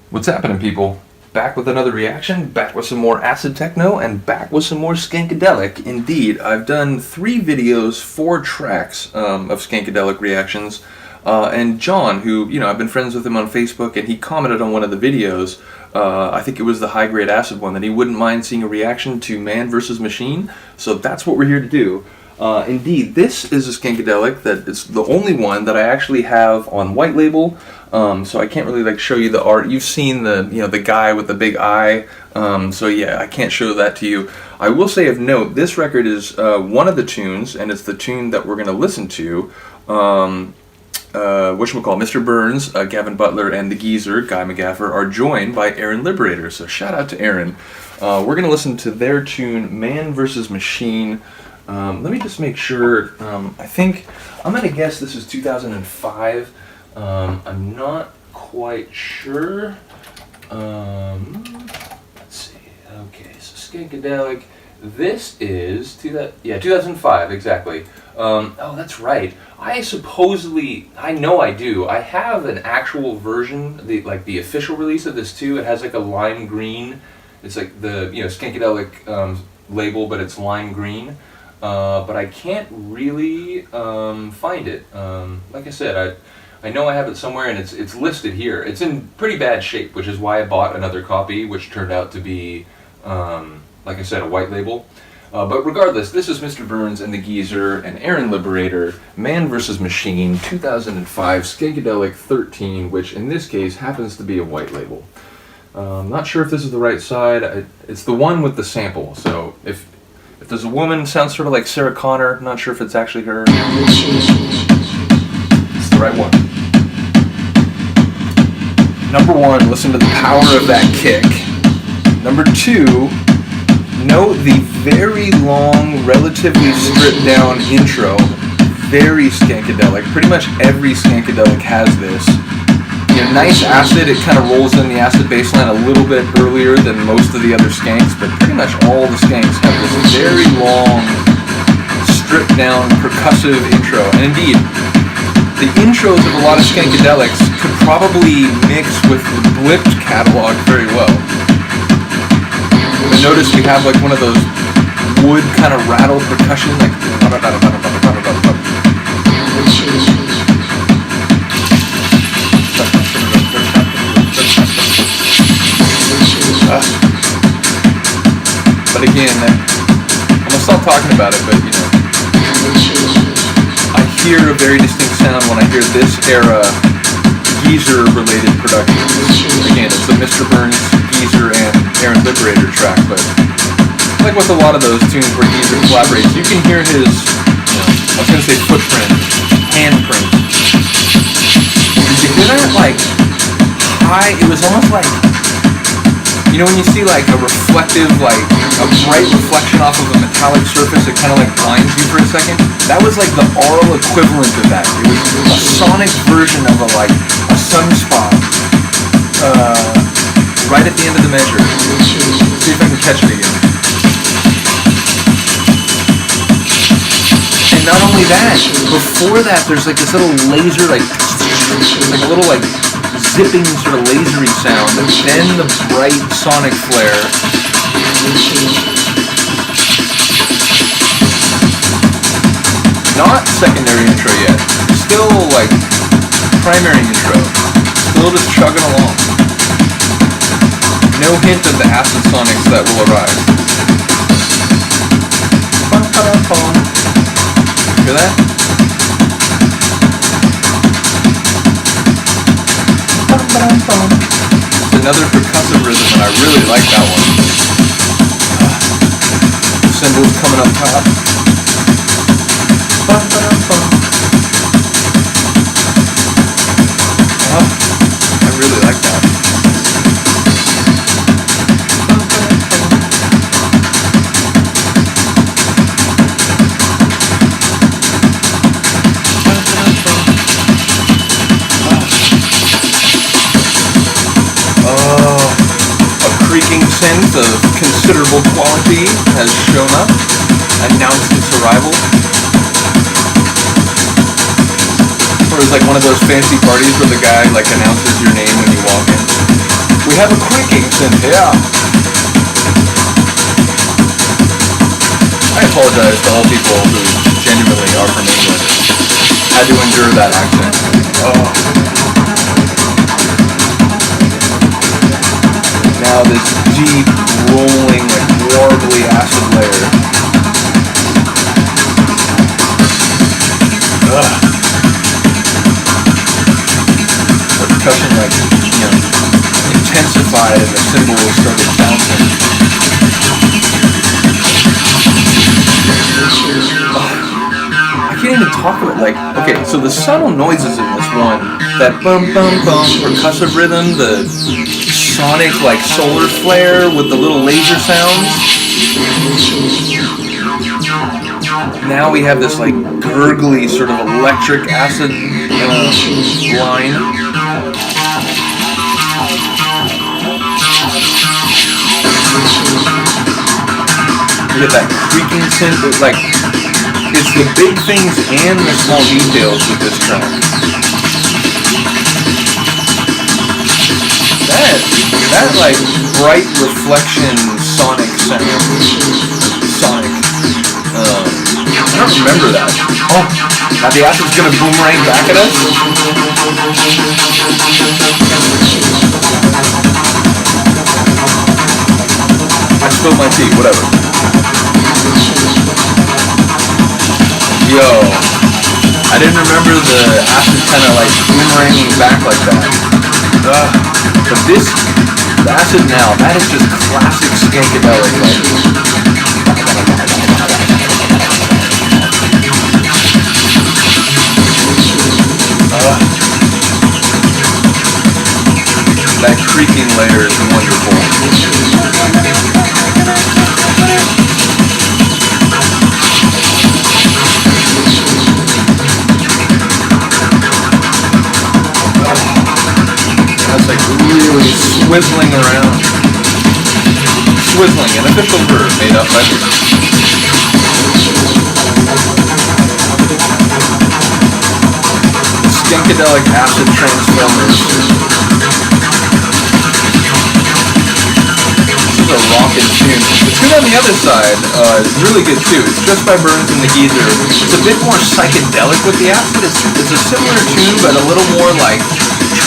What's happening, people? Back with another reaction, back with some more acid techno, and back with some more Skankadelic. Indeed, I've done 3 videos, 4 tracks of Skankadelic reactions, and John, who, I've been friends with him on Facebook, and he commented on one of the videos, I think it was the high-grade acid one, that he wouldn't mind seeing a reaction to Man vs. Machine, so that's what we're here to do. Indeed, this is a Skankadelic that is the only one that I actually have on white label, so I can't really show you the art. You've seen the guy with the big eye, so yeah, I can't show that to you. I will say of note, this record is one of the tunes, and it's the tune that we're going to listen to. Whatchamacallit, Mr. Burns, Gavin Butler, and the Geezer, Guy McGaffer, are joined by Aaron Liberator, so shout out to Aaron. We're going to listen to their tune, Man vs. Machine. Let me just make sure. I'm going to guess this is 2005. I'm not quite sure. Let's see. Okay, so Skankadelic. This is 2005 exactly. Oh, that's right. I know I do. I have an actual version, the official release of this too. It has like a lime green. It's like the Skankadelic label, but it's lime green. But I can't really find it. Like I said, I know I have it somewhere, and it's listed here. It's in pretty bad shape, which is why I bought another copy, which turned out to be, like I said, a white label. But regardless, this is Mr. Burns and the Geezer and Aaron Liberator, Man vs. Machine, 2005, Skankadelic 13, which in this case happens to be a white label. Not sure if this is the right side. It's the one with the sample, so if there's a woman, sounds sort of like Sarah Connor. Not sure if it's actually her. It's the right one. Number 1, listen to the power of that kick. Number 2, note the very long, relatively stripped down intro. Very Skankadelic. Pretty much every Skankadelic has this. Nice acid, it kind of rolls in the acid bassline a little bit earlier than most of the other skanks, but pretty much all the skanks have this very long, stripped down, percussive intro. And indeed, the intros of a lot of Skankadelics could probably mix with the Blipped catalog very well. But notice we have like one of those wood kind of rattle percussion, like but again, I'm gonna stop talking about it, but I hear a very distinct sound when I hear this era Geezer-related production. Again, it's the Mr. Burns, Geezer, and Aaron Liberator track, but like with a lot of those tunes where Geezer collaborates, you can hear his, I was gonna say footprint, handprint. Did you hear that? Like, high, it was almost like, when you see like a reflective, like a bright reflection off of a metallic surface, it kind of like blinds you for a second. That was like the aural equivalent of that. It was a sonic version of a sunspot right at the end of the measure. Let's see if I can catch it again. And not only that, before that, there's like this little laser, like a little zipping sort of lasery sound, and then the bright sonic flare. Not secondary intro yet. Still like primary intro. Still just chugging along. No hint of the acid sonics that will arise. Hear that? It's another percussive rhythm, and I really like that one. Cymbals coming up top. I really like that. Sense of considerable quality has shown up, announced its arrival. Or it's like one of those fancy parties where the guy like announces your name when you walk in. have a creaking synth here. I apologize to all people who genuinely are from England. Had to endure that accent. Oh. Now this deep, rolling, like warbly acid layer. Ugh. The percussion, like, intensified and the cymbals started bouncing. I can't even talk about, like, okay, so the subtle noises in this one, that bum bum bum percussive rhythm, the sonic, like, solar flare with the little laser sounds. Now we have this, like, gurgly sort of electric acid line. Look at that creaking synth. It's like, it's the big things and the small details with this track. That like bright reflection sonic sound. Sonic. I don't remember that. Oh, now the acid's gonna boomerang back at us? I spilled my tea, whatever. Yo, I didn't remember the acid kind of like boomeranging back like that. But this, the acid now, that is just classic Skankadelic. Like, that creaking layer is wonderful. That's like really swizzling around. Swizzling, an official verb made up by me. Skankadelic acid transformers. This is a rockin' tune. The tune on the other side is really good too. It's just by Burns and the Geezer. It's a bit more psychedelic with the acid. It's a similar tune, but a little more like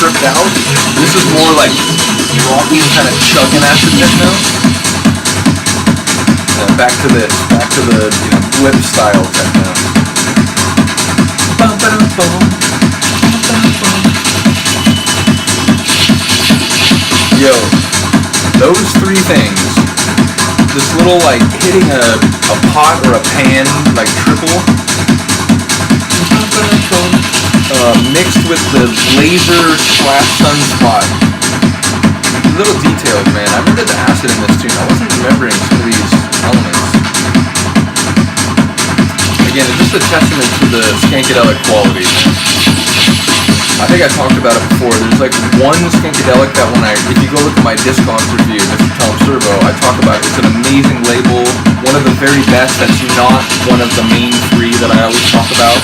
tripped out. This is more like rocking, kind of chugging acid techno. Back to this. Back to the blip style techno. Bum, ba-dum, bum. Yo, those three things, this little like hitting a pot or a pan, like triple, mixed with the laser / sunspot, little details, man. I remember the acid in this tune. I wasn't remembering some of these elements. Again, it's just a testament to the Skankadelic quality. I think I talked about it before. There's like one Skankadelic that if you go look at my Discogs review, Mr. Tom Servo, I talk about it. It's an amazing label, one of the very best that's not one of the main three that I always talk about.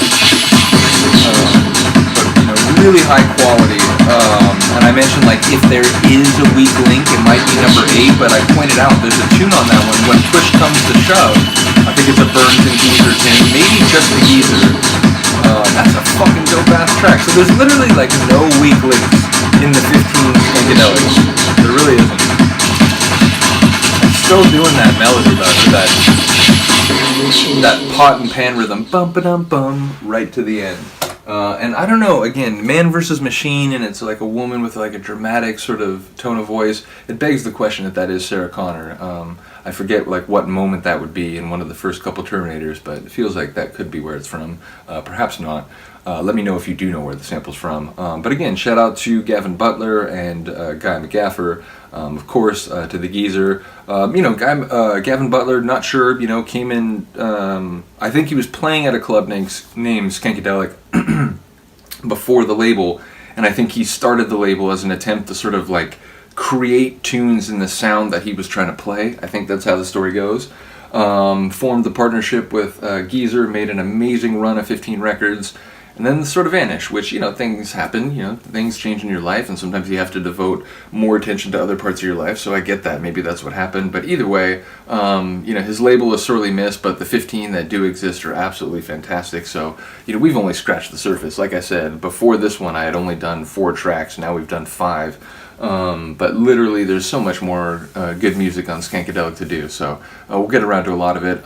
But really high quality. And I mentioned like if there is a weak link, it might be number 8, but I pointed out there's a tune on that one, When Push Comes to Shove. I think it's a Burns and Geezer tune, maybe just the Geezer. That's a fucking dope ass track. So there's literally like no weak links in the 15 Skankadelics. There really isn't. I'm still doing that melody though, that pot and pan rhythm, bum ba dum bum, right to the end. And I don't know, again, Man vs. Machine, and it's like a woman with like a dramatic sort of tone of voice. It begs the question if that is Sarah Connor. I forget like what moment that would be in one of the first couple Terminators, but it feels like that could be where it's from. Perhaps not. Let me know if you do know where the sample's from. But again, shout out to Gavin Butler and Guy McGaffer. Of course, to the Geezer. Gavin Butler, not sure, came in, I think he was playing at a club named Skankadelic before the label, and I think he started the label as an attempt to sort of like create tunes in the sound that he was trying to play. I think that's how the story goes. Formed the partnership with Geezer, made an amazing run of 15 records, and then sort of vanish, which, you know, things happen, you know, things change in your life, and sometimes you have to devote more attention to other parts of your life, so I get that. Maybe that's what happened, but either way, you know, his label is sorely missed, but the 15 that do exist are absolutely fantastic. So, you know, we've only scratched the surface. Like I said, before this one, I had only done 4 tracks, now we've done 5. But literally there's so much more good music on Skankadelic to do, so we'll get around to a lot of it.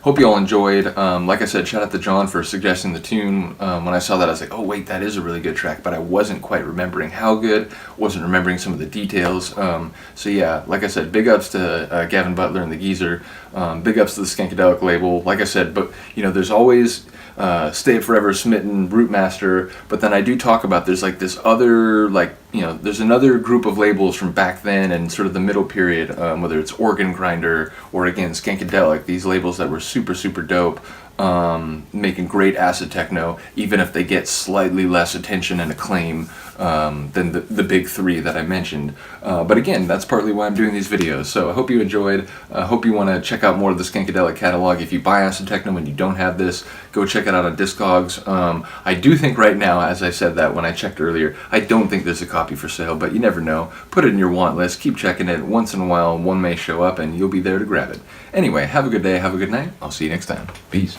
Hope you all enjoyed. Like I said, shout out to John for suggesting the tune. When I saw that, I was like, oh wait, that is a really good track, but I wasn't quite remembering how good, wasn't remembering some of the details. So yeah, like I said, big ups to Gavin Butler and the Geezer. Big ups to the Skankadelic label. Like I said, but you know, there's always Stay Forever, Smitten, Rootmaster, but then I do talk about there's like this other, like, you know, there's another group of labels from back then and sort of the middle period, whether it's Organ Grinder or again Skankadelic, these labels that were super, super dope, making great acid techno, even if they get slightly less attention and acclaim than the big 3 that I mentioned. But again, that's partly why I'm doing these videos. So I hope you enjoyed. I hope you want to check out more of the Skankadelic catalog. If you buy acid techno and you don't have this, go check it out on Discogs. I do think right now, as I said that when I checked earlier, I don't think there's a copy for sale, but you never know. Put it in your want list. Keep checking it. Once in a while, one may show up and you'll be there to grab it. Anyway, have a good day. Have a good night. I'll see you next time. Peace.